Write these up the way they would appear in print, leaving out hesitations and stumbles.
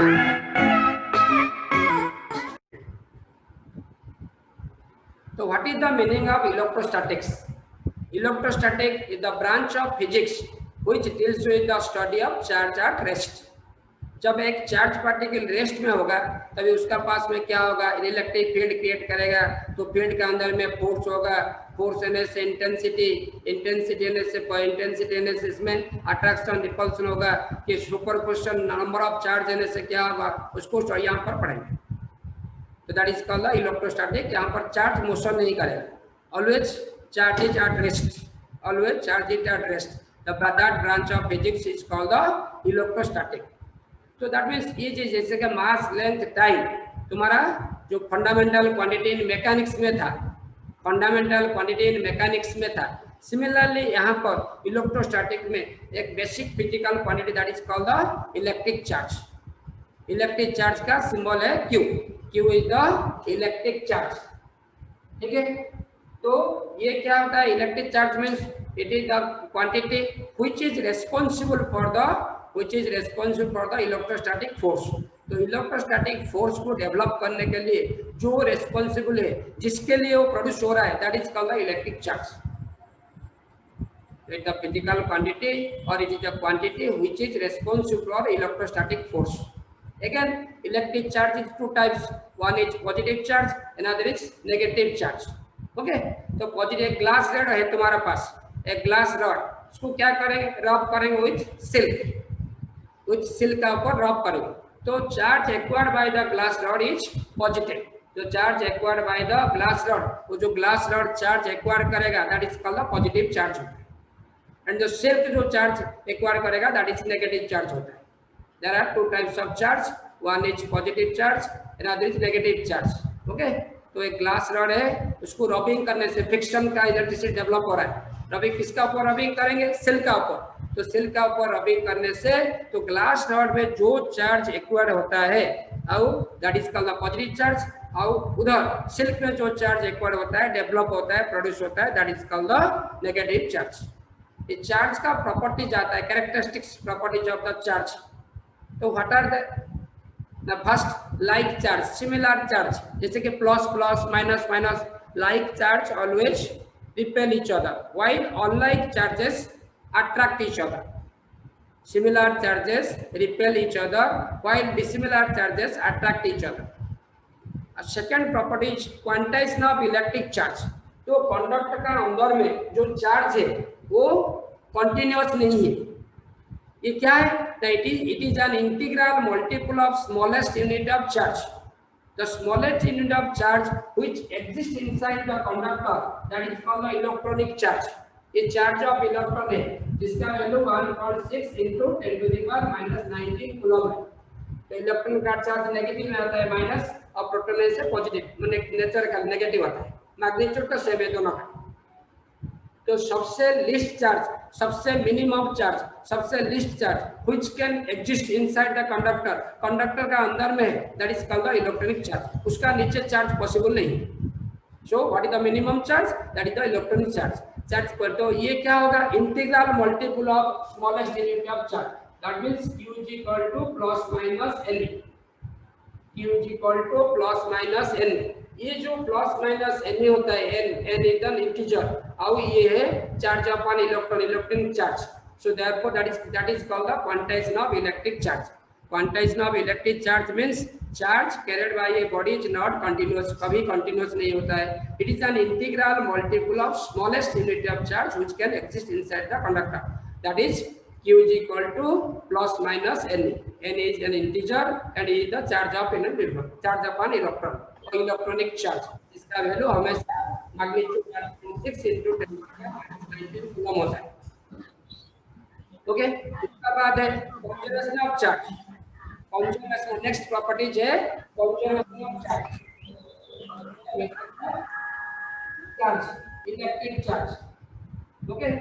So what is the meaning of electrostatics? Electrostatic is the branch of physics which deals with the study of charge at rest. जब एक charge particle rest में होगा तभी उसका पास में क्या होगा, इलेक्ट्रिक फील्ड क्रिएट करेगा। तो फील्ड के अंदर में फोर्स होगा, फोर्स होने से इंटेंसिटी, इंटेंसिटी होने से इसमें अट्रैक्शन रिपल्सन होगा कि सुपरपोजिशन नंबर ऑफ चार्ज होने से क्या होगा, उसको यहाँ पर पढ़ेंगे। तो that is called the electrostatic. यहाँ पर चार्ज मोशन नहीं करेगा, always charge is at rest, always charge is at rest. That branch of physics is called the electrostatic. तो दैट मीन्स ये चीज जैसे कि मास, लेंथ, टाइम तुम्हारा जो फंडामेंटल क्वांटिटी इन मैकेनिक्स में था, फंडामेंटल क्वांटिटी इन मैकेनिक्स में था, सिमिलरली यहाँ पर इलेक्ट्रोस्टैटिक में एक basic physical quantity that is called the electric charge. Electric charge का सिंबल है Q, Q is the electric charge. ठीक है, तो ये क्या होता है, electric charge means it is the quantity which is responsible for the electrostatic force. तो इलेक्ट्रोस्टैटिक फोर्स को डेवलप करने के लिए जो रेस्पॉन्सिबल है, जिसके लिए वो प्रोड्यूस हो रहा है, that is called the electric charge. It is the physical quantity or it is the quantity which is responsible for electrostatic force. Again, electric charge is two types. One is positive charge, another is negative charge. Okay? तो positive glass rod है तुम्हारा पास, एक glass rod, उसको क्या करेंगे, रब करेंगे with silk का ऊपर रब करेंगे। तो charge acquired by the glass rod is positive. जो charge acquired by the glass rod, वो जो glass rod charge acquire करेगा, that is called the positive charge। And जो सिल्क जो चार्ज एक्वायर करेगा दैट इज नेगेटिव चार्ज होता है। There are two types of charge, one is positive charge, another is negative charge. Okay, तो एक glass rod है, उसको rubbing करने से फ्रिक्शन का इलेक्ट्रिसिटी डेवलप हो रहा है। रबिंग किसका ऊपर रबिंग करेंगे, सिल्क का ऊपर। तो सिल्क का ऊपर रबिंग करने से तो ग्लास रॉड में जो चार्ज एक्वायर होता है और that is called the positive charge, और उधर सिल्क में जो चार्ज एक्वायर होता है, डेवलप होता है, प्रोड्यूस होता है, that is called the negative charge. Charge का प्रॉपर्टीज आता है, characteristics properties of the charge. तो what are the first, like charge, similar charge, जैसे कि plus plus, minus minus. Like charge always repel each other while unlike charges attract each other. Similar charges repel each other while dissimilar charges attract each other. Second property is quantization of electric charge. तो conductor का अंदर में जो charge है वो continuous नहीं है। ये क्या है, it is an integral multiple of smallest unit of charge. The smallest unit of charge which exist inside the conductor that is called the electronic charge. ये चार्ज ऑफ इलेक्ट्रॉन है जिसका वैल्यू 1.6 into 10⁻⁻19 कूलम है। तो electron का charge negative में आता है minus, और प्रोटॉन से पॉजिटिव, नेचर का नेगेटिव आता है। मैग्नीट्यूड का सेम है दोनों का। तो सबसे लिस्ट चार्ज, सबसे मिनिमम चार्ज, सबसे least charge which can exist inside the conductor, conductor का अंदर में है, that is called the electronic charge. उसका नीचे चार्ज पॉसिबल नहीं। So what is the minimum charge, that is the electronic charge पर। तो ये क्या होगा, integral multiple of smallest unit of charge, that means q is equal to plus minus n, q is equal to plus minus n। ये जो plus minus n होता है, n is an integer, और ये है charge upon electron, electronic charge. So therefore that is called the quantization of electric charge. Quantization of electric charge means charge carried by a body is not continuous, कभी continuous नहीं होता है। It is an integral multiple of smallest unit of charge which can exist inside the conductor, that is q is equal to plus minus n. n is an integer and is the charge of an electron, charge upon electron, electronic charge, इसका value हमेशा magnitude 6 into 10⁻⁻19 coulomb होता है। Okay, इसका बाद है conservation of charge. Conservation, next properties है conservation of charge, electric charge. Okay,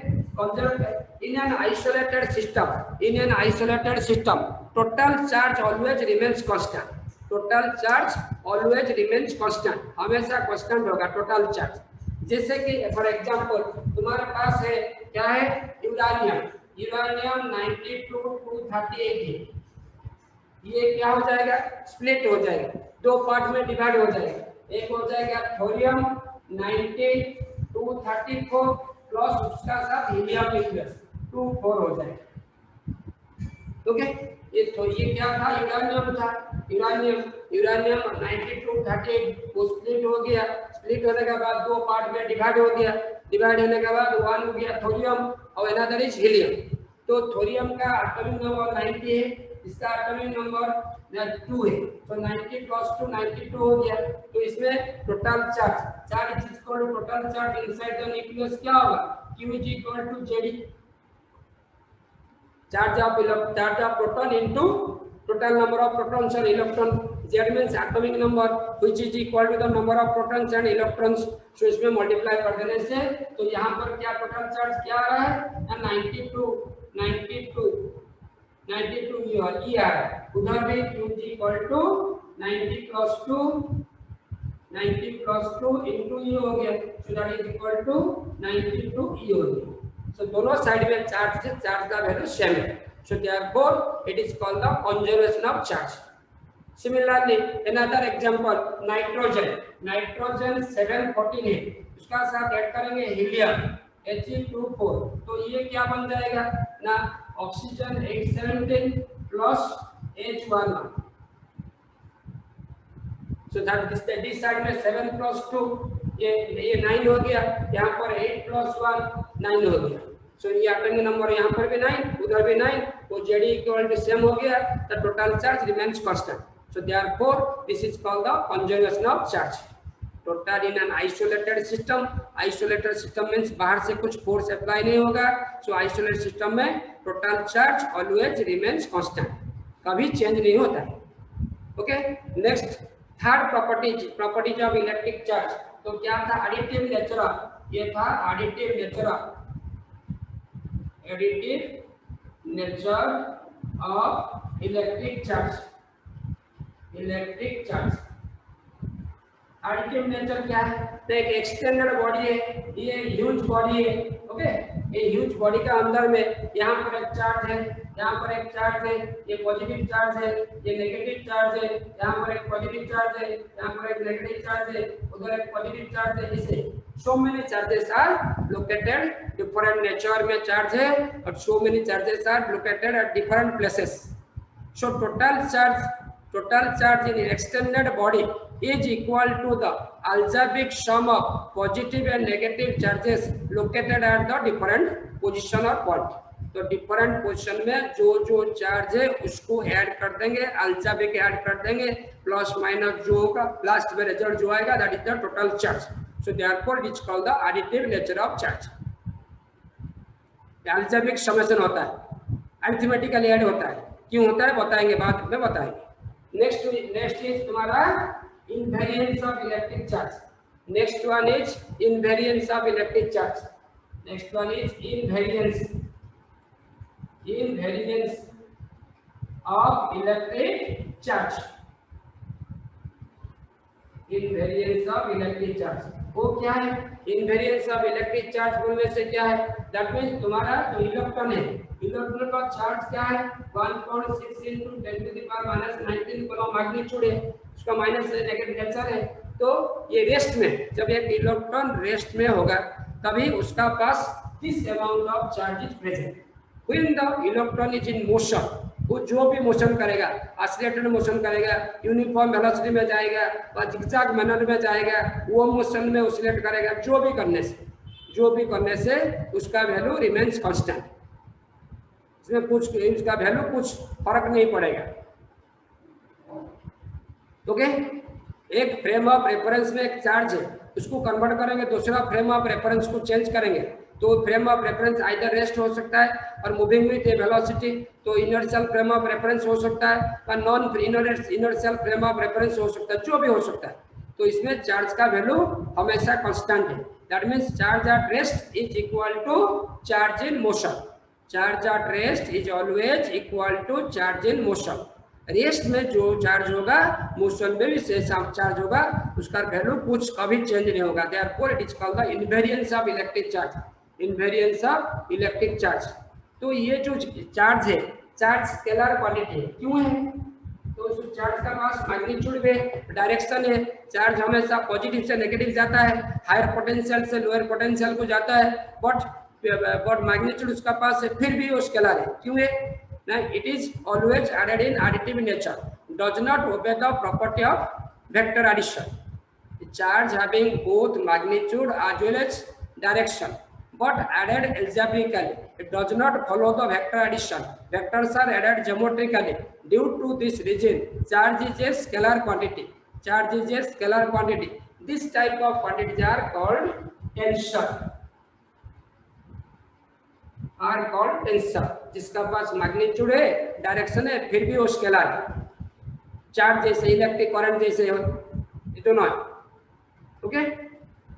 in an isolated system, total charge always remains constant. Total charge always remains constant, हमेशा constant होगा total charge। जैसे कि फॉर एग्जांपल तुम्हारे पास है क्या है, uranium 92 to 238 है। ये क्या हो जाएगा, स्प्लिट हो जाएगा, दो पार्ट में डिवाइड हो जाएगा। एक हो जाएगा थोरियम 9234 प्लस उसका साथ हीलियम न्यूक्लियस 24 हो जाएगा। ओके, ये क्या था, यूरेनियम था, यूरेनियम 9238 वो स्प्लिट हो गया, स्प्लिट होने के बाद दो पार्ट में डिवाइड हो गया, डिवाइड होने के बाद वन हो गया थोरियम और अनदर इज हीलियम। तो थोरियम का एटॉमिक नंबर 90 है, इसका एटॉमिक नंबर 2 है, तो 90 प्लस 2 92 हो गया। तो इसमें total charge is equal to total charge inside the nucleus क्या होगा, Q is equal to ZE, charge of proton into total number of protons and electrons. Z means atomic number which is equal to the number of protons and electrons. So इसमें multiply कर देने से तो यहाँ पर क्या total charge क्या आ रहा है, 92 ये आ रहा है, उधर भी Q is equal to 90 plus 2 into E हो गया, so that is equal to 92 E हो गया। So दोनों साइड में चार्ज का वैल्यू सेम है, so therefore it is called the conservation of charge. Similarly another example, nitrogen 714 है, उसका साथ ऐड करेंगे हीलियम He24, तो ये क्या बन जाएगा ना, oxygen 817 plus H11, so that this side में 7 plus 2 ये 9 हो गया, यहाँ पर 8 plus 1 9 हो गया। सो ये एटॉमिक नंबर यहाँ पर भी 9 उधर भी 9, तो Z इक्वल टू सेम हो गया, the total charge remains constant. So therefore this is called the conservation of charge. Total in an isolated system means बाहर से कुछ फोर्स अप्लाई नहीं होगा, सो आइसोलेटेड सिस्टम में total charge always remains constant, कभी change नहीं होता है। Okay, next third properties of electric charge, तो क्या था, एडिटिव नेचर, ये था additive nature of electric charge. Additive nature क्या है, तो एक एक्सटेंडेड बॉडी है, ये ह्यूज बॉडी है। ओके, ये ह्यूज बॉडी का अंदर में यहाँ पर एक चार्ज है, यहाँ पर एक चार्ज है, ये पॉजिटिव चार्ज है, ये नेगेटिव चार्ज है, यहाँ पर एक पॉजिटिव चार्ज है, यहाँ पर एक नेगेटिव चार्ज है, उधर एक पॉजिटिव चार्ज है। इसे so many charges are located different nature में चार्ज है, और so many charges are located at different places. So total charge in extended body is equal to the algebraic sum of positive and negative charges located at the different position or point. तो different position में जो charge है उसको add कर देंगे, algebraic add कर देंगे, plus minus जो होगा लास्ट में रिजल्ट जो आएगा that is the total charge. So therefore it is called the additive nature of charge. Algebraic summation होता है, अरिथमेटिकली ऐड होता है, क्यों होता है बताएंगे, बाद में बताएंगे। नेक्स्ट इज तुम्हारा invariance of electric charge. Next one is invariance of electric charge. Next one is invariance of electric charge। Invariance of electric charge वो क्या है, इनवेरिएंस ऑफ इलेक्ट्रिक चार्ज बोलने से क्या है, दैट मींस तुम्हारा जो इलेक्ट्रॉन है, इलेक्ट्रॉन का चार्ज क्या है 1.6 × 10⁻⁻19 कूलम मैग्नीट्यूड है, उसका माइनस नेगेटिव नेचर है। तो ये रेस्ट में, जब एक इलेक्ट्रॉन रेस्ट में होगा तभी उसका पास this amount of charge is present. When the electron is in motion, वो जो भी मोशन करेगा, ऑसिलेटेड मोशन करेगा, यूनिफॉर्म वेलोसिटी में जाएगा या जिगजैग मैनर में जाएगा, वो मोशन में ऑसिलेट करेगा, जो भी करने से उसका वैल्यू रिमेन्स कांस्टेंट। इसमें कुछ इसका वैल्यू कुछ फर्क नहीं पड़ेगा। ओके, एक फ्रेम ऑफ रेफरेंस में एक चार्ज है, उसको कन्वर्ट करेंगे, दूसरा फ्रेम ऑफ रेफरेंस को चेंज करेंगे, तो frame of reference either rest हो सकता है और मूविंग विद ए वेलोसिटी, तो इनर्शियल फ्रेम ऑफ रेफरेंस हो सकता है और non inertial frame of reference हो सकता है, जो भी हो सकता है। तो इसमें चार्ज का वैल्यू हमेशा कांस्टेंट है, that means charge at rest is equal to charge in motion. Charge at rest is always equal to charge in motion. Rest में जो चार्ज होगा मोशन में भी सेम चार्ज होगा, उसका वैल्यू कुछ कभी चेंज नहीं होगा। Therefore it is called the invariance of electric charge. Invariance of electric charge. तो ये जो चार्ज है, चार्ज स्केलर क्वांटिटी है, क्यों है? तो उस चार्ज का पास मैग्नीट्यूड में डायरेक्शन है, चार्ज हमेशा पॉजिटिव से नेगेटिव जाता है, हायर पोटेंशियल से लोअर पोटेंशियल को जाता है, बट मैग्नीट्यूड उसका पास है, फिर भी वो स्केलर है। क्यों है ना? It is always added in additive nature, does not obey the property of vector addition. Charge having both magnitude as well as direction but added algebraically, it does not follow the vector addition. Vectors are added geometrically. Due to this reason, charge is a scalar quantity. Charge is a scalar quantity. This type of quantities are called tensor. Are called tensor. जिसका पास magnitude है, direction है, फिर भी वो scalar है। Charge जैसे electric current जैसे हो, ये दोनों है। ओके,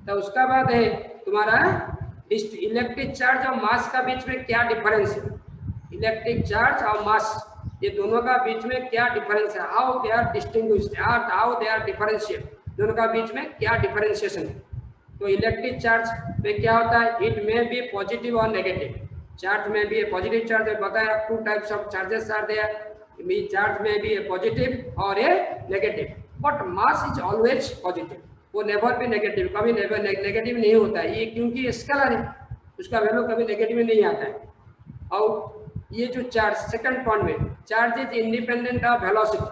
तो उसका बाद है तुम्हारा इलेक्ट्रिक चार्ज और मास का बीच में क्या डिफरेंस है। इलेक्ट्रिक चार्ज और मास, ये दोनों का बीच में क्या डिफरेंस है, how they are distinguished, how they are differentiate, दोनों का बीच में क्या डिफरेंशिएशन है। तो इलेक्ट्रिक चार्ज में क्या होता है, इट में बी पॉजिटिव और नेगेटिव। चार्ज में भी पॉजिटिव चार्ज है, बताया two types of charges are there, charge में भी पॉजिटिव और ए negative, but mass is always positive, वो नेवर भी नेगेटिव, कभी नेवर नेगेटिव नहीं होता है, ये क्योंकि स्केलर है, उसका वैल्यू कभी नेगेटिव में नहीं आता है। और ये जो चार्ज सेकंड पॉइंट में, charge is independent of velocity,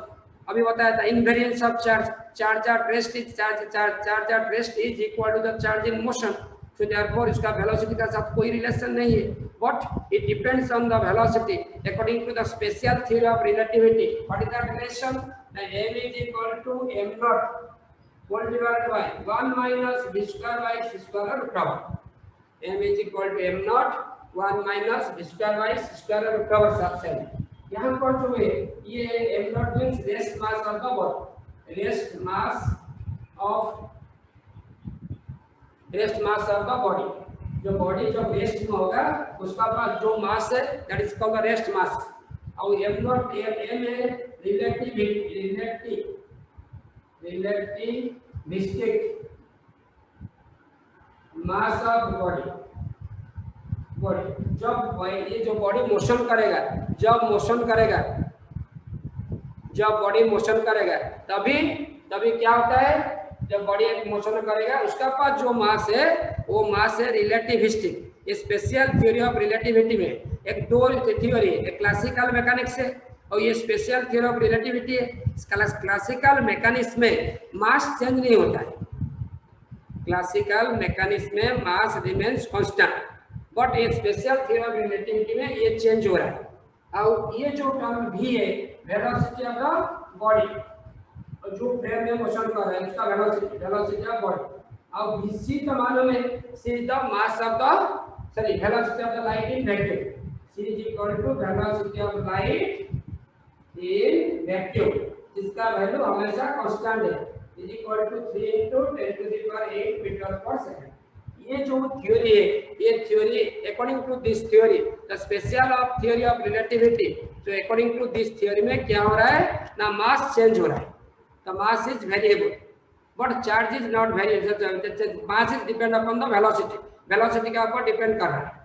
अभी बताया था invariance of charge, charge at rest is charge at rest is equal to the charge in motion, so therefore इसका वेलोसिटी का साथ कोई रिलेशन नहीं है, but it depends on the velocity according to the special theory of relativity. What is the relation, m is equal to m naught whole divided by 1 minus v square by c square root over, m is equal to m naught 1 minus v square by c square root over सबसे। यहाँ पर जो है ये m naught means rest mass of the body, rest mass of the body, जो body जब rest में होगा उसका पास जो मास है that is called the rest mass. और m naught m है relativistic मास ऑफ बॉडी। जब ये जो बॉडी मोशन करेगा, जब बॉडी मोशन करेगा तभी क्या होता है, जब बॉडी एक मोशन करेगा उसका पास जो मास है वो मास है relativistic. Special theory of relativity में एक दो थ्योरी है, एक क्लासिकल मैकेनिक्स है और ये स्पेशल थ्योरी ऑफ रिलेटिविटी है। क्लासिकल मैकेनिक्स में मास चेंज नहीं होता है, क्लासिकल मैकेनिक्स में मास रिमेन्स कांस्टेंट, बट ये स्पेशल थ्योरी ऑफ रिलेटिविटी में ये चेंज हो रहा है। और ये जो टर्म भी है वेलोसिटी ऑफ द बॉडी, और जो फ्रेम में मोशन कर रहा है उसका वेलोसिटी ऑफ बॉडी। और vc तो मालूम है, c is the mass of the velocity of the light in vacuum, c is equal to velocity of light in vacuum, जिसका वैल्यू हमेशा कांस्टेंट है, is equal to 3 × 10⁸ metre per second. ये जो theory है, ये theory according to this theory the special of theory of relativity, तो according to this theory में क्या हो रहा है ना, मास चेंज हो रहा है, the mass is variable but charge is not variable, mass is depend upon the velocity, velocity के ऊपर डिपेंड कर रहा है।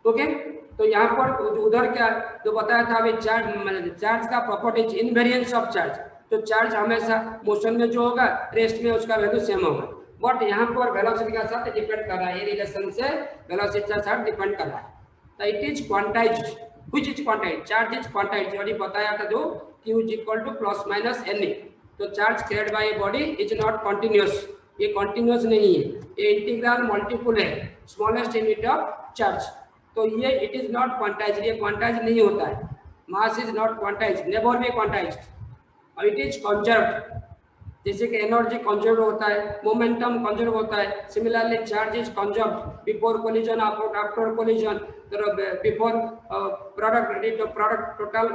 ओके, तो यहाँ पर उधर क्या जो बताया था अभी, चार्ज का प्रॉपर्टी इनवेरिएंस ऑफ चार्ज, तो चार्ज हमेशा मोशन में जो होगा रेस्ट में उसका वैल्यू सेम होगा, बट यहाँ पर वेलोसिटी के साथ डिपेंड कर रहा है, ये रिलेशन से वेलोसिटी के साथ डिपेंड कर रहा है। तो it is quantized, which is quantized, charge is quantized, जो बताया था जो q is equal to plus minus ne। तो charge carried by a body is not continuous, ये कंटीन्यूअस नहीं है, ये इंटीग्रल मल्टीपल है, स्मॉलेस्ट यूनिट ऑफ चार्ज, तो ये इट इज नॉट क्वांटाइज्ड, ये क्वांटाइज्ड नहीं होता है, mass is not quantized, never be quantized. और इट इज कंजर्व्ड, जैसे कि एनर्जी कंजर्व होता है, मोमेंटम कंजर्व होता है, similarly charge is conserved before collision, after collision, before product total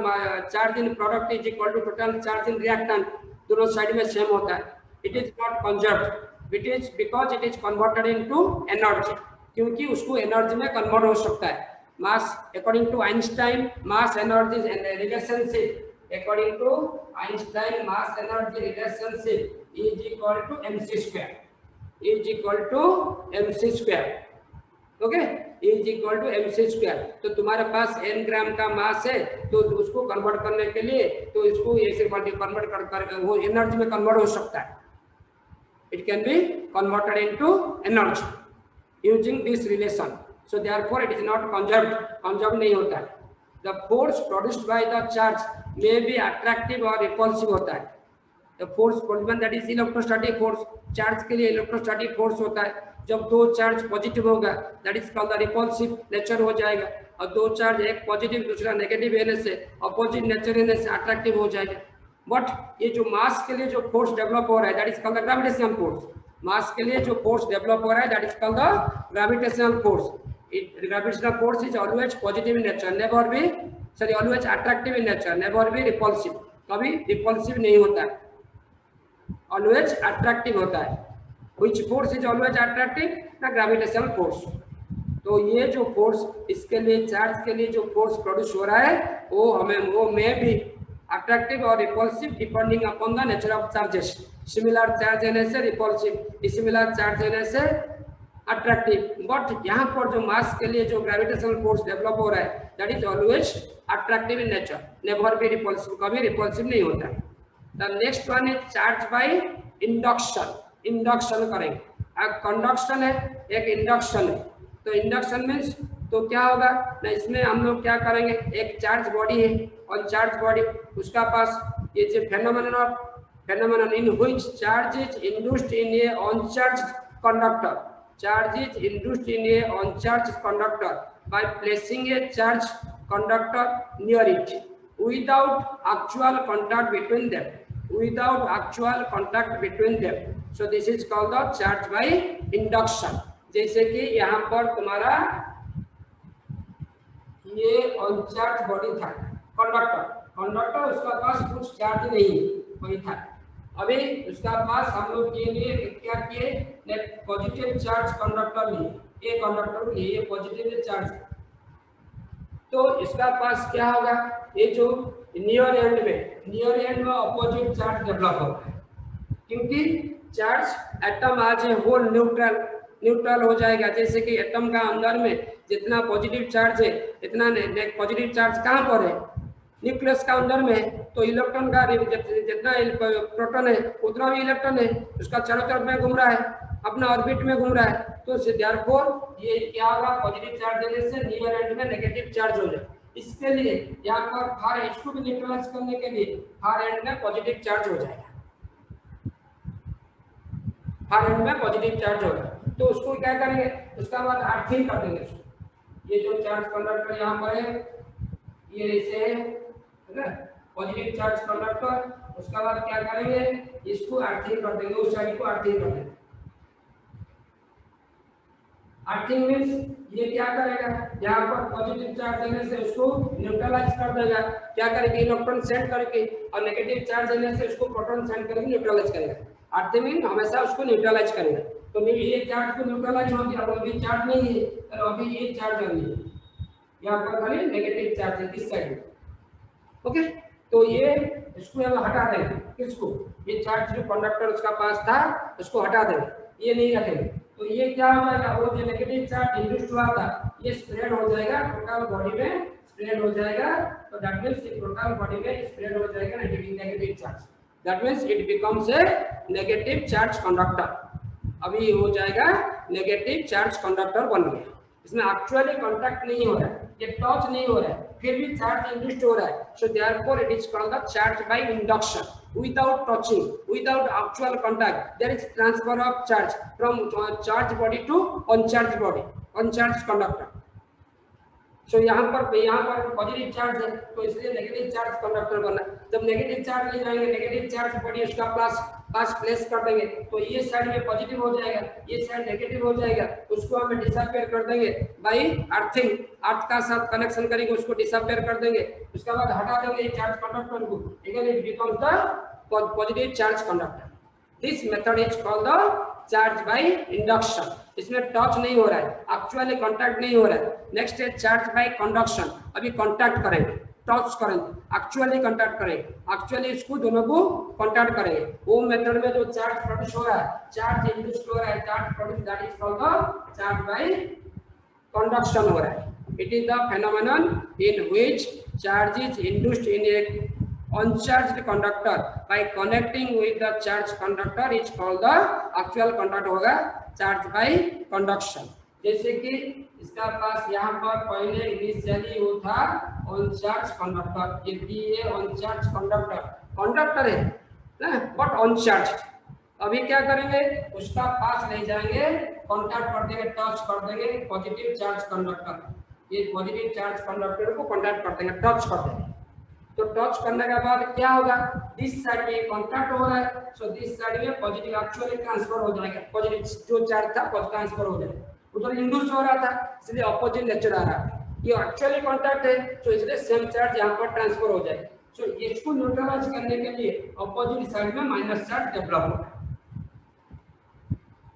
charge in product is equal to total charge in reactant, दोनों side में same होता है। It is not conserved, it is because it is converted into energy, क्योंकि उसको energy में convert हो सकता है। Mass according to Einstein mass energy relationship, according to Einstein mass energy relationship is equal to mc square, is equal to mc square। okay, is equal to mc square. तो तुम्हारे पास n ग्राम का मास है तो उसको convert करने के लिए तो इसको ऐसे कन्वर्ट कर वो एनर्जी में कन्वर्ट हो सकता है। It can be converted into energy using this relation. So therefore it is not conserved नहीं होता है। The force produced by the charge may be attractive और रिपल्सिव होता है। The force produced that is electrostatic force. Charge के लिए electrostatic force होता है। जब दो चार्ज पॉजिटिव होगा that is called the repulsive nature हो जाएगा, और दो चार्ज एक पॉजिटिव दूसरा नेगेटिव रहने से अपोजिट नेचर रहने से अट्रैक्टिव हो जाएगा। बट ये जो मास के लिए जो फोर्स डेवलप हो रहा है that is called the gravitational force. मास के लिए जो फोर्स डेवलप हो रहा है that is called the gravitational force. Gravitational force is always positive in nature, never be always attractive in nature, never be repulsive। कभी repulsive नहीं होता है, always attractive होता है। Which force is always attractive? ना gravitational force। तो ये जो फोर्स इसके लिए चार्ज के लिए जो फोर्स प्रोड्यूस हो रहा है वो में भी अट्रैक्टिव और repulsive depending upon the nature of charges. Similar charge रहने से रिपल्सिव, डिसिमिलर चार्ज रहने से अट्रैक्टिव। बट यहाँ पर जो मास के लिए जो ग्रेविटेशनल फोर्स डेवलप हो रहा है that is always attractive in nature, never be repulsive, कभी रिपल्सिव नहीं होता है। The next one is charge by induction. Induction करेंगे, अब कंडक्शन है एक इंडक्शन है। तो इंडक्शन मीन्स तो क्या होगा ना, इसमें हम लोग क्या करेंगे, एक चार्ज बॉडी है और चार्ज बॉडी उसका पास ये जो phenomenon in which charge is induced in a uncharged conductor। Charge is induced in a uncharged conductor by placing a charged conductor near it without actual contact between them, without actual contact between them। So this is called the charge by induction। जैसे कि यहाँ पर तुम्हारा ये uncharged body था conductor उसका पास कुछ charge नहीं वही था। अभी उसका पास हम लोग के लिए क्या किए, पॉजिटिव चार्ज कंडक्टर लिए, ये कंडक्टर लिए ये पॉजिटिव चार्ज। तो इसका पास क्या होगा, ये जो नियर एंड में अपोजिट चार्ज डेवलप होगा है, क्योंकि चार्ज एटम आज होल न्यूट्रल हो जाएगा। जैसे कि एटम का अंदर में जितना पॉजिटिव चार्ज है इतना पॉजिटिव चार्ज कहाँ पर है, न्यूक्लियस का अंदर में है। तो इलेक्ट्रॉन का जितना प्रोटॉन है उतना भी इलेक्ट्रॉन है उसका चारों तरफ में घूम रहा है, अपना ऑर्बिट में घूम रहा है। तो देयरफॉर ये क्या होगा, पॉजिटिव चार्ज देने से नियर एंड में नेगेटिव चार्ज हो जाए। इसके लिए यहाँ पर फार इसको भी न्यूट्रलाइज करने के लिए फार एंड में पॉजिटिव चार्ज हो जाएगा, फार एंड में पॉजिटिव चार्ज होगा। तो उसको क्या करेंगे, उसका बाद अर्थिंग कर देंगे उसको। ये जो चार्ज कंडक्टर यहाँ पर है ये ऐसे है ना, पॉजिटिव चार्ज कंडक्टर, उसका बाद क्या करेंगे इसको अर्थिंग कर देंगे, उस साइड को अर्थिंग कर देंगे। अर्थिंग मींस ये क्या करेगा, यहाँ पर पॉजिटिव चार्ज देने से उसको न्यूट्रलाइज कर देगा। क्या करेगा, इलेक्ट्रॉन सेंड करके, और नेगेटिव चार्ज देने से उसको प्रोटॉन सेंड करके न्यूट्रलाइज करेगा। अर्थिंग मीन हमेशा उसको न्यूट्रलाइज करेगा। तो ये चार्ज को न्यूट्रलाइज हो गया, अब अभी चार्ज नहीं है, तो अभी ये चार्ज नहीं है, यहाँ पर खाली नेगेटिव चार्ज है इस साइड। ओके, तो ये इसको हम हटा देंगे, किसको, ये चार्ज जो कंडक्टर उसका पास था उसको हटा देंगे, ये नहीं रखेंगे। तो ये क्या हो जाएगा, वो जो नेगेटिव चार्ज इंड्यूस्ड हुआ था ये स्प्रेड हो जाएगा टोटल बॉडी में, स्प्रेड हो जाएगा। तो दैट मींस टोटल बॉडी में स्प्रेड हो जाएगा negative charge, that means it becomes a negative charge conductor. अभी हो जाएगा नेगेटिव चार्ज कंडक्टर बन गया। इसमें एक्चुअली कांटेक्ट नहीं हो रहा है, ये टच नहीं हो रहा है, फिर भी चार्ज इंड्यूस्ड हो रहा है। So therefore it is called the charge by induction. Without touching, without actual contact, there is transfer of charge from charged body to uncharged body, uncharged conductor। So यहाँ पर पॉजिटिव चार्ज है तो इसलिए negative charge conductor बना। जब negative charge ले जाएंगे, negative charge body उसका पास प्लेस कर देंगे, तो ये साइड में पॉजिटिव हो जाएगा, ये साइड नेगेटिव हो जाएगा, उसको हमें डिसअपियर कर देंगे बाय अर्थिंग। अर्थ का साथ कनेक्शन करेंगे, उसको डिसअपियर कर देंगे, उसके बाद हटा देंगे चार्ज कंडक्टर को, again it becomes the positive charge conductor. This method is called the charge by induction. इसमें टच नहीं हो रहा है, एक्चुअली कांटेक्ट नहीं हो रहा है। नेक्स्ट है चार्ज बाय कंडक्शन। अभी कांटेक्ट करेंगे, टच करेंगे, एक्चुअली कांटेक्ट करेंगे, एक्चुअली इसको दोनों को कांटेक्ट करेंगे। वो मेथड में जो चार्ज प्रोड्यूस हो रहा है, चार्ज इंड्यूस्ड हो रहा है, charge produce, that is called the charge by conduction हो रहा है. It is the phenomenon in which charge is induced in A uncharged conductor bye connecting with the charge conductor is called the actual conduct होगा charge by conduction. जैसे कि इसका पास यहाँ पर पहले इनिशियली वो था अनचार्ज कंडक्टर, ये बी ए अनचार्ज कंडक्टर है ना, बट अनचार्ज्ड. अभी क्या करेंगे, उसका पास ले जाएंगे, कांटेक्ट कर देंगे, टच कर देंगे पॉजिटिव चार्ज कंडक्टर. ये पॉजिटिव चार्ज कंडक्टर को कांटेक्ट कर देंगे, टच कर देंगे. तो टच करने के बाद क्या होगा, दिस साइड में कांटेक्ट हो रहा है, सो दिस साइड में पॉजिटिव एक्चुअली ट्रांसफर हो जाएगा. पॉजिटिव जो चार्ज था पॉजिटिव ट्रांसफर हो जाएगा. उधर इंड्यूस हो रहा था इसलिए अपोजिट नेचर आ रहा है. ये एक्चुअली कांटेक्ट है तो इसलिए सेम चार्ज यहाँ पर ट्रांसफर हो जाएगा. सो इसको न्यूट्रलाइज करने के लिए अपोजिट साइड में माइनस चार्ज डेवलप होगा.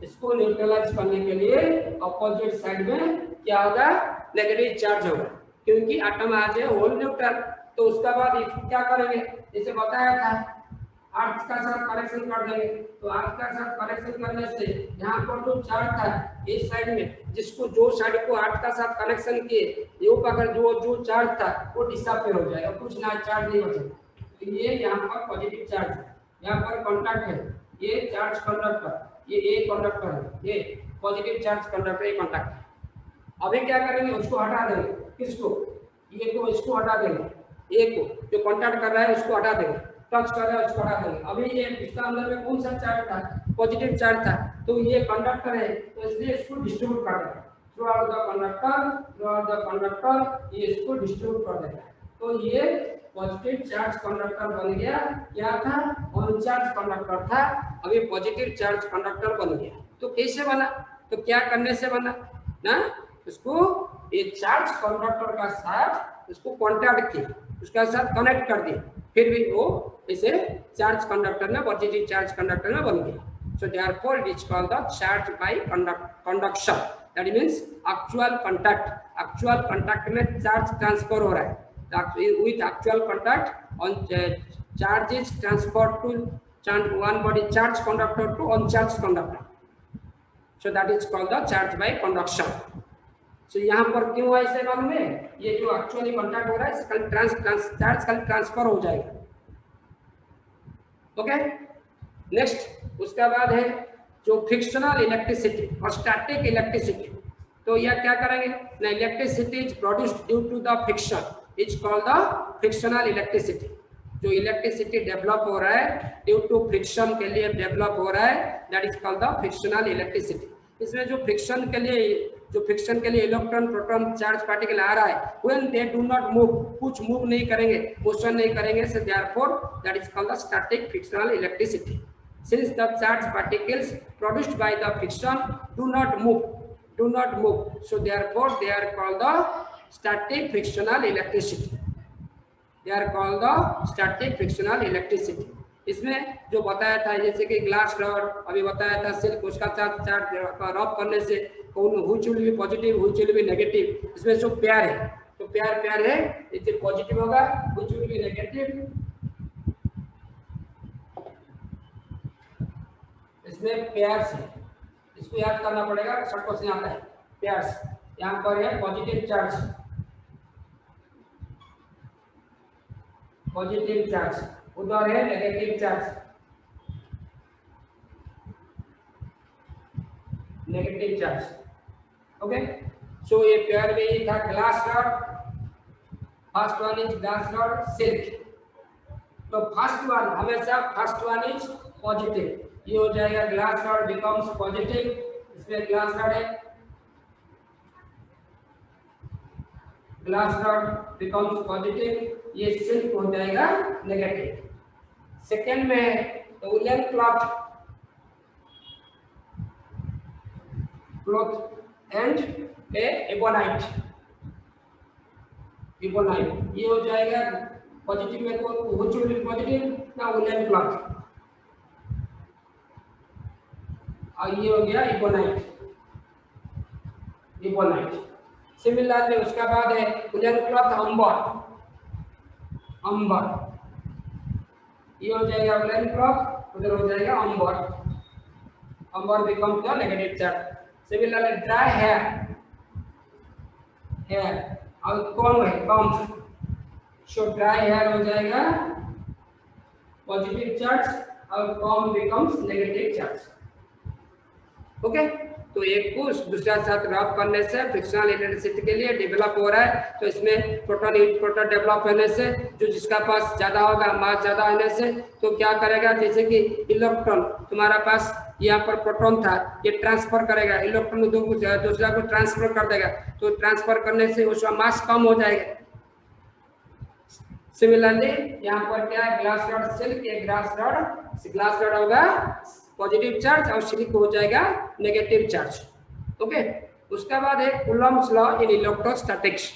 इसको न्यूट्रलाइज करने के लिए अपोजिट साइड में क्या होगा, नेगेटिव चार्ज होगा, क्योंकि एटम आज है होल न्यूट्रल. तो उसके बाद इसको क्या करेंगे, जैसे बताया था अर्थ का साथ कनेक्शन कर देंगे. तो अर्थ का साथ कनेक्शन करने से यहाँ पर जो चार्ज था इस साइड में, जिसको जो साइड को अर्थ का साथ कनेक्शन किए ये अगर जो चार्ज था वो डिसअपियर हो जाएगा, कुछ ना चार्ज नहीं बचेगा. तो ये यहाँ पर पॉजिटिव चार्ज है, यहाँ पर कांटेक्ट है, ये चार्ज कंडक्टर, ये ए कंडक्टर है, ये पॉजिटिव चार्ज कंडक्टर, ये कांटेक्ट है. अभी क्या करेंगे, उसको हटा देंगे. किसको, ये को इसको हटा देंगे, ए को जो कांटेक्ट कर रहा है उसको हटा देंगे, टच कर रहा है उसको हटा देंगे. अभी ये इसका अंदर में कौन सा चार्ज था, पॉजिटिव चार्ज था, तो ये कंडक्टर है तो इसलिए इसको डिस्ट्रीब्यूट कर देगा थ्रू आउट द कंडक्टर, ये इसको डिस्ट्रीब्यूट कर देगा. तो ये पॉजिटिव चार्ज कंडक्टर बन गया. क्या था, अनचार्ज कंडक्टर था, अभी पॉजिटिव चार्ज कंडक्टर बन गया. तो कैसे बना, तो क्या करने से बना ना, उसको ये चार्ज कंडक्टर का साथ उसको कांटेक्ट किया, उसका साथ कनेक्ट कर दिया, फिर भी वो इसे चार्ज कंडक्टर में पॉजिटिव चार्ज कंडक्टर में बन गया. So therefore it is called the charge by conduction. That means actual contact में चार्ज ट्रांसफर हो रहा है. With actual contact on charge is transferred to one body charge conductor to uncharged conductor. So that is called the charge by conduction. So यहाँ पर क्यों ऐसे मालूम है, ये जो एक्चुअली कांटेक्ट हो रहा है इसका चार्ज कल ट्रांसफर हो जाएगा. ओके, नेक्स्ट उसके बाद है जो फ्रिक्शनल इलेक्ट्रिसिटी और स्टैटिक इलेक्ट्रिसिटी. तो यह क्या करेंगे ना, electricity is produced due to the friction is called the frictional electricity. जो इलेक्ट्रिसिटी डेवलप हो रहा है ड्यू टू फ्रिक्शन के लिए डेवलप हो रहा है, that is called the frictional electricity. इसमें जो फ्रिक्शन के लिए इलेक्ट्रॉन प्रोटॉन चार्ज पार्टिकल आ रहा है, when they do not move, कुछ मूव नहीं करेंगे, मोशन नहीं करेंगे, so therefore that is called the static frictional electricity. Since the charge particles produced by the friction do not move, so therefore they are called the static frictional electricity. They are called the static frictional electricity. इसमें जो बताया था जैसे कि glass rubber अभी बताया था, silk उसका साथ चार्ज रब करने से कौन which will be positive which will be negative. इसमें जो पेयर है तो पेयर है, इससे पॉजिटिव होगा, व्हिच विल बी नेगेटिव. इसमें पेयर्स है, इसको याद करना पड़ेगा, शॉर्ट क्वेश्चन आता है. पेयर्स यहाँ पर है पॉजिटिव चार्ज, उधर है नेगेटिव चार्ज, ओके. सो ये पेयर में ही था glass rod, first one is glass rod, silk. तो फर्स्ट वन इज पॉजिटिव, ये हो जाएगा ग्लास रॉड बिकम्स पॉजिटिव. इसमें ग्लास रॉड है, ग्लास रॉड बिकम्स पॉजिटिव, ये सिल्क हो जाएगा नेगेटिव. सेकेंड में तो वुलन क्लॉथ एंड एबोनाइट, ये हो जाएगा पॉजिटिव में तो व्हिच विल बी पॉजिटिव ना, वुलन क्लॉथ. और ये हो गया एबोनाइट. सिमिलरली उसका बाद है वुलन क्लॉथ अंबर, ये हो जाएगा वुलन क्लॉथ, उधर हो जाएगा amber become the negative charge. Similarly dry hair, hair और कॉम है कॉम, सो ड्राई हेयर हो जाएगा पॉजिटिव चार्ज और comb becomes negative charge. Okay, तो एक को दूसरा साथ रब करने से फ्रिक्शनल इलेक्ट्रिसिटी के लिए डेवलप हो रहा है, तो इसमें प्रोटॉन डेवलप होने से जो जिसका पास ज्यादा होगा, मास ज्यादा होने से तो क्या करेगा, जैसे कि इलेक्ट्रॉन तुम्हारा पास यहाँ पर प्रोटॉन था, ये ट्रांसफर करेगा, इलेक्ट्रॉन दूसरा को ट्रांसफर कर देगा, तो ट्रांसफर करने से उसका मास कम हो जाएगा। सिमिलरली यहाँ पर क्या है, ग्लास रॉड सिल्क, ये ग्लास रॉड होगा पॉजिटिव चार्ज और सिल्क हो जाएगा नेगेटिव चार्ज। ओके, उसके बाद है Coulomb's law in electrostatics.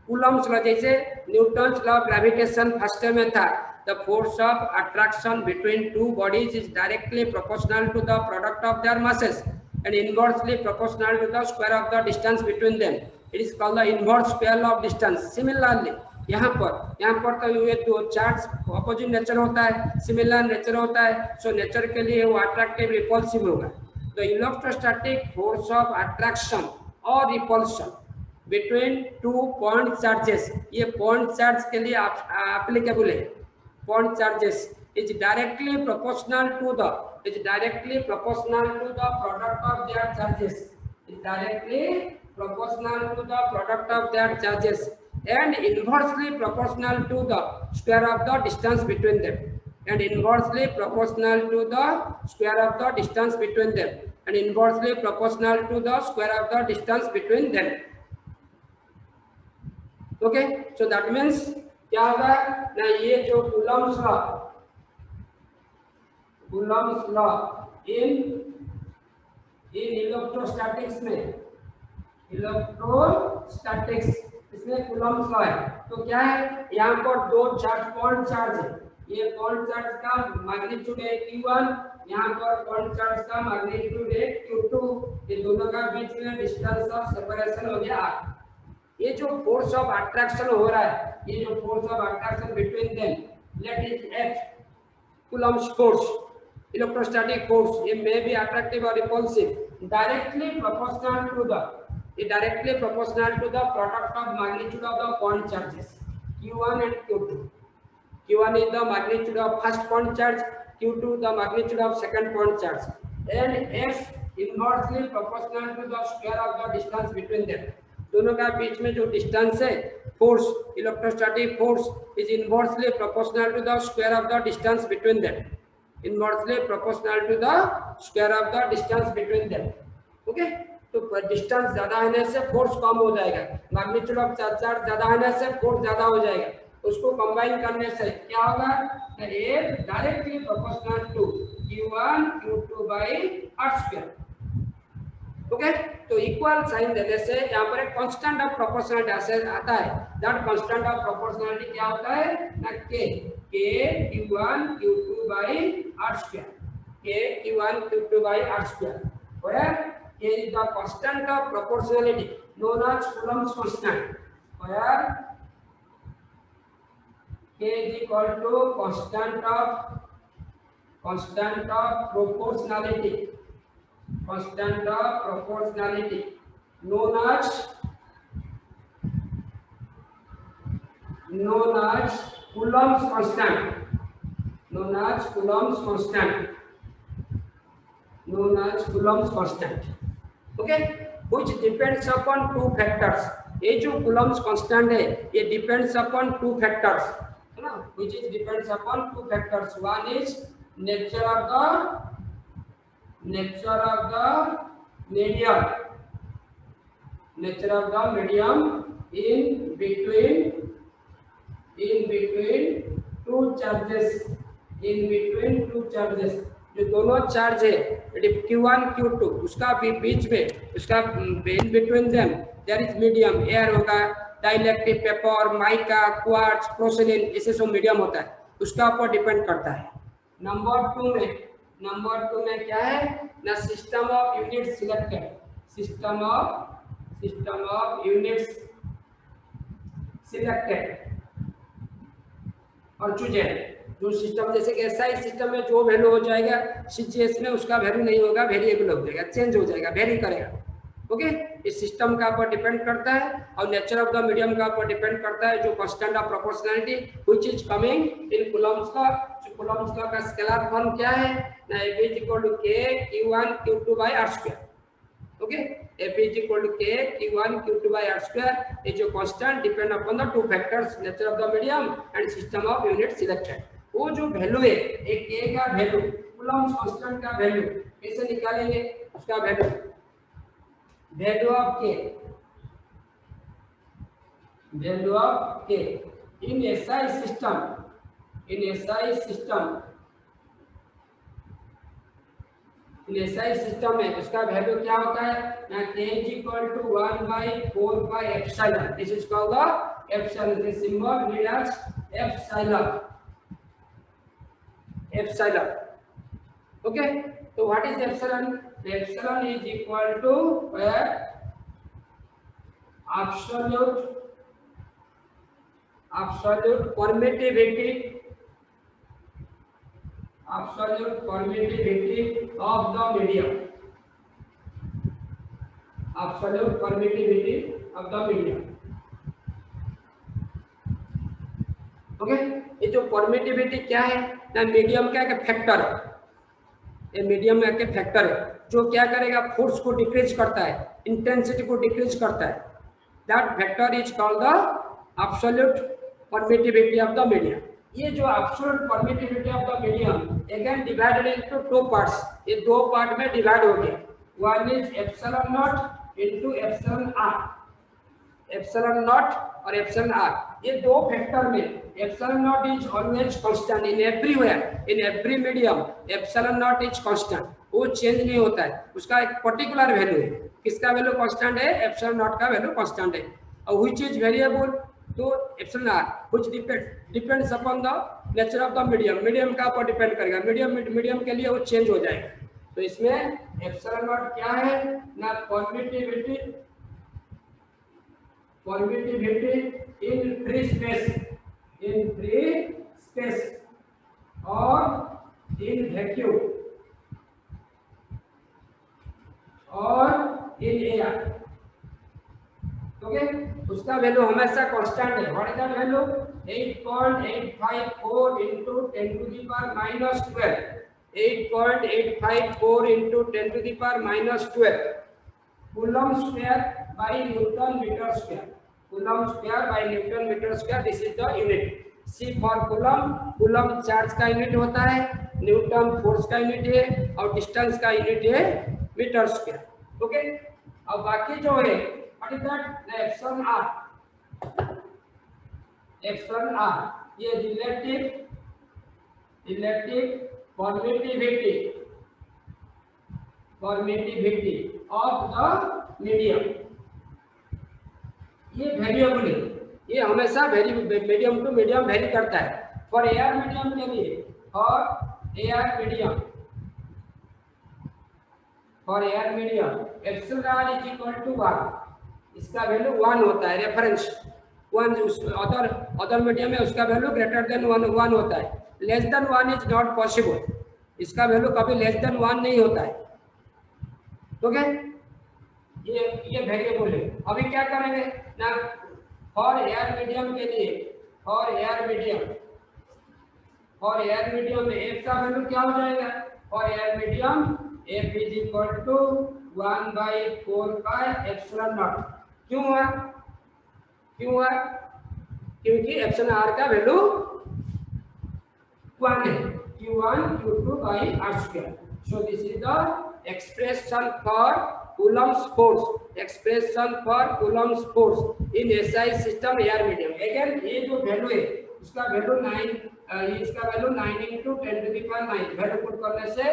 Coulomb's law जैसे Newton's law of gravitation first में था, the force of attraction between two bodies is directly proportional to the product of their masses and inversely proportional to the square of the distance between them. It is called the inverse square law of distance. Similarly यहाँ पर तो ये दो charge opposite nature होता है, similar nature होता है, so nature के लिए वो अट्रैक्टिव रिपल्सिव होगा। तो इलेक्ट्रोस्टैटिक फोर्स ऑफ अट्रैक्शन और repulsion between two point charges, ये पॉइंट चार्ज के लिए एप्लीकेबल है। Point charges is directly proportional to the product of their charges, is directly proportional to the product of their charges and inversely proportional to the square of the distance between them, and inversely proportional to the square of the distance between them, and inversely proportional to the square of the distance between them. Okay, so that means क्या होगा ना, ये जो Coulomb's law in electrostatics में, electrostatics इसमें Coulomb's law है, तो क्या है, यहाँ पर दो चार्ज पॉइंट चार्ज है, ये पॉइंट चार्ज का मैग्नीट्यूड है Q1, यहाँ पर पॉइंट चार्ज का मैग्नीट्यूड है Q2, ये दोनों का बीच में डिस्टेंस ऑफ सेपरेशन हो गया R। ये जो फोर्स ऑफ अट्रैक्शन हो रहा है, ये जो force of attraction between them, let it F, Coulomb's force, electrostatic force, ये मे बी अट्रैक्टिव और repulsive, directly proportional to the product of magnitude of the point charges Q1 and Q2. Q1 is the magnitude of first point charge, Q2 the magnitude of second point charge, and F inversely proportional to the square of the distance between them. दोनों का बीच में जो distance है, force, electrostatic force is inversely proportional to the square of the distance between them, inversely proportional to the square of the distance between them. Okay, तो distance ज्यादा होने से force कम हो जाएगा, मैग्नीट्यूड ऑफ चार्ज ज्यादा होने से फोर्स ज्यादा हो जाएगा, उसको कंबाइन करने से क्या होगा, ये directly proportional to Q1 Q2 by R square। Okay, तो इक्वल साइन देने से यहाँ पर एक कांस्टेंट ऑफ प्रोपोर्शनलिटी आता है। दैट कांस्टेंट ऑफ प्रोपोर्शनलिटी क्या होता है ना, k Q1 Q2 by R square, k Q1 Q2 by R square, where k is the constant of proportionality known as Coulomb's constant, where k is equal to constant of proportionality known as Coulomb's constant, okay, which depends upon two factors। ये जो Coulomb's constant है, ये depends upon two factors, है ना, which is depends upon two factors। One is nature of the medium in between two charges, जो दोनों charge है Q1 Q2, उसका बीच में, उसका in between them there is medium, air होगा, dielectric paper, mica, quartz, porcelain, ऐसे सब medium होता है, उसका ऊपर डिपेंड करता है। नंबर टू में क्या है ना, system of units selected, system of units selected और चूजेड। जो सिस्टम जैसे कि एसआई सिस्टम में जो वैल्यू हो जाएगा, सीजीएस में उसका वैल्यू नहीं होगा, वेरिएबल हो जाएगा, चेंज हो जाएगा, वेरी करेगा। ओके, इस सिस्टम का ऊपर डिपेंड करता है और नेचर ऑफ द मीडियम का ऊपर डिपेंड करता है जो constant of proportionality which is coming in Coulomb's law. Coulomb's law का स्केलर फॉर्म क्या है ना, F is equal to K Q1 Q2 by R square। okay, F is equal to K Q1 Q2 by R square is a constant depend upon the two factors nature of the medium and system of unit selected। वो जो value है एक K का value Coulomb's constant का value कैसे निकालेंगे, उसका value of K, value of K in SI system, in SI system, in SI system में उसका वैल्यू क्या होता है ना, K is equal to 1 by 4 pi epsilon। This is called the epsilon, this symbol read as epsilon, epsilon. Okay, तो what is epsilon? Epsilon is equal to absolute permittivity, absolute permittivity of the medium, absolute permittivity of the medium। Okay, ये जो permittivity क्या है ना, medium का एक factor है, ये मीडियम का एक फैक्टर है जो क्या करेगा, फोर्स को डिक्रीज करता है, इंटेंसिटी को डिक्रीज करता है। That factor is called the absolute permittivity of the medium. ये जो absolute permittivity of the medium again divided into two parts, ये दो पार्ट में डिवाइड हो गया। One is epsilon not into epsilon R, epsilon naught और epsilon R, ये दो फैक्टर में epsilon naught is always constant in everywhere, in every medium epsilon naught is constant, वो चेंज नहीं होता है, उसका एक पर्टिकुलर वैल्यू है। किसका वैल्यू कांस्टेंट है? एप्सिलॉन नॉट का वैल्यू कांस्टेंट है। और व्हिच इज वेरिएबल? तो epsilon R which depends upon the nature of the medium, medium का ऊपर डिपेंड करेगा, मीडियम के लिए वो चेंज हो जाएगा। तो इसमें एप्सिलॉन नॉट क्या है ना, permittivity in free space, in free space और इन वैक्यूम और इन एयर। ओके, उसका वैल्यू हमेशा कांस्टेंट है। What is that value? 8.854 into 10 to the power minus 12, 8.854 into 10 to the power minus 12 coulomb square by Newton meter square, coulomb square by Newton meter square, this is the unit। C for coulomb, coulomb charge का unit होता है, Newton force का unit है और distance का unit है metre square. Okay, अब बाकी जो है what is that? Epsilon R, epsilon R ये relative permittivity of the medium, ये वेरिएबल है, ये हमेशा मीडियम टू मीडियम वेरी करता है। फॉर एयर मीडियम के लिए, for air medium, for air medium epsilon R is equal to 1, इसका वैल्यू 1 होता है, रेफरेंस 1। अदर मीडियम में उसका वैल्यू ग्रेटर देन 1 होता है, less than 1 is not possible, इसका वैल्यू कभी लेस देन 1 नहीं होता है। ओके, ये वेरिएबल है। अभी क्या करेंगे ना, फॉर एयर मीडियम के लिए, फॉर एयर मीडियम में एफ का वैल्यू क्या हो जाएगा? For air medium F is equal to 1 by 4 pi epsilon naught. क्यों हुआ? क्योंकि एप्सिलॉन आर का वैल्यू 1 है, Q1 Q2 by R square। So this is the expression for Coulomb's force, expression for Coulomb's force in SI system air medium। Again ये जो value है उसका value 9, इसका value 9 into 10 to the power 9, value put करने से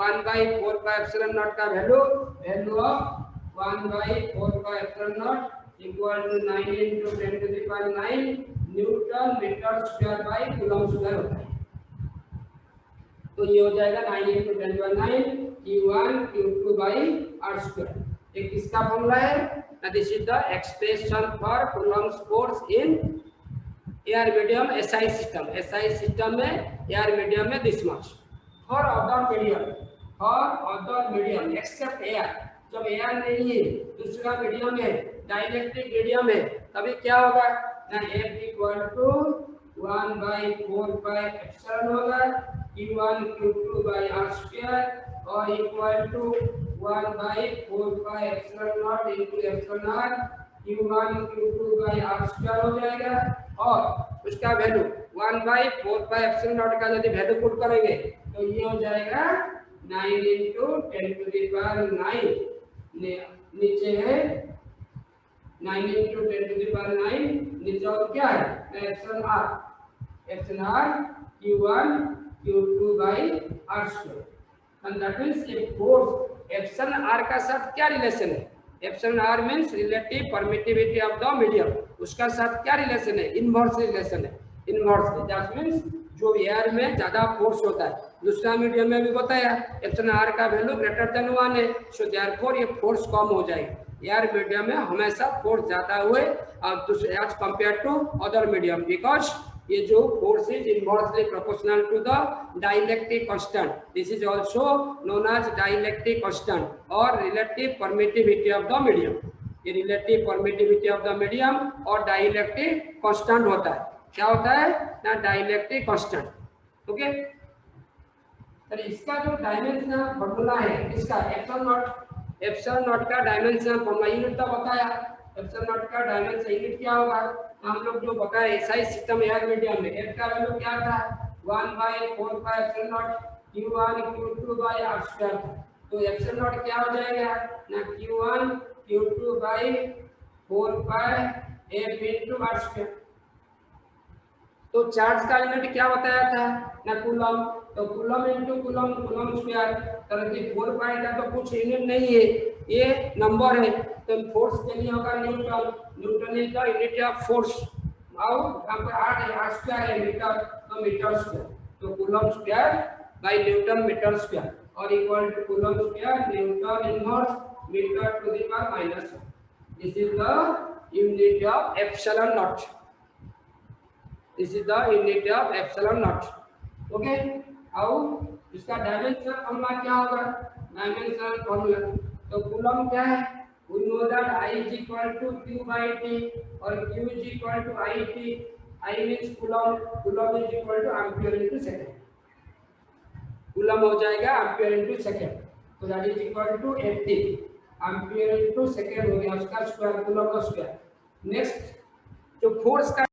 1 by 4 pi epsilon naught का value of 1 by 4 pi epsilon naught equal to 9 into 10 to the power 9 newton metre square by coulomb square होता है। तो ये हो जाएगा 9 into 10 to the power 9 Q1 Q2 by R square। एक किसका formula है? This is the expression for Coulomb's force in air medium SI system. SI system में एयर मीडियम में this much. For other medium except air, जब एयर नहीं है, दूसरा मीडियम है, डाइलेक्ट्रिक मीडियम है, तभी क्या होगा ना F equal to 1/4 pi epsilon होगा Q1 Q2 by R square और equal to 1/4 pi epsilon not into epsilon R Q1 Q2 by R square हो जाएगा और उसका वैल्यू 1/4 पाई एप्सिलॉन नॉट का यदि वैल्यू पुट करेंगे तो ये हो जाएगा 9 into 10 to the power 9 नीचे है 9 into 10 to the power 9 नीचे और क्या है epsilon r q1 q2 by r square and that means a force epsilon r का साथ क्या रिलेशन है epsilon r means relative permittivity of the medium उसका साथ क्या रिलेशन है इनवर्स रिलेशन है इनवर्स दैट मींस जो एयर में ज्यादा फोर्स होता है दूसरा मीडियम में भी बताया एप्सिलॉन r का वैल्यू ग्रेटर देन 1 है सो देयरफॉर ये फोर्स कम हो जाएगी एयर मीडियम में हमेशा फोर्स ज्यादा हुए as compare to other medium because ये जो force is inversely proportional to the dielectric constant this is also known as dielectric constant और relative permittivity of the medium ये relative permittivity of the medium और dielectric constant होता है क्या होता है ना डाइलेक्ट्रिक कांस्टेंट ओके तो इसका जो डायमेंशनल फार्मूला है इसका एप्सिलॉन नॉट का डायमेंशनल फार्मूला यूनिट तो बताया एप्सिलॉन नॉट का डायमेंशन यूनिट क्या होगा हम लोग जो बताया एसआई सिस्टम एयर मीडियम में एफ का वैल्यू क्या था 1/4 pi epsilon naught q1 q2 by r square तो एप्सिलॉन नॉट क्या हो जाएगा ना q1 q2 by 4 pi f into r square तो चार्ज का यूनिट क्या बताया था ना कूलम तो coulomb into coulomb coulomb square तरह 4 पाई का तो कुछ यूनिट नहीं है ये नंबर है तो फोर्स के लिए होगा newton newton is the unit of force और यहाँ पर r स्क्वायर है मीटर तो मीटर स्क्वायर तो coulomb square by newton metre square और equal to coulomb square newton inverse metre to the power -1 this is the unit of epsilon not This is the unit of epsilon naught. Okay? How? इसका dimensional formula क्या होगा? Dimensional formula तो coulomb क्या है? We know that I is equal to Q by T और Q is equal to I T. I means coulomb coulomb is equal to ampere into second. Coulomb हो जाएगा ampere into second. तो that is equal to 80. ampere into second हो गया उसका square coulomb का square. Next जो force का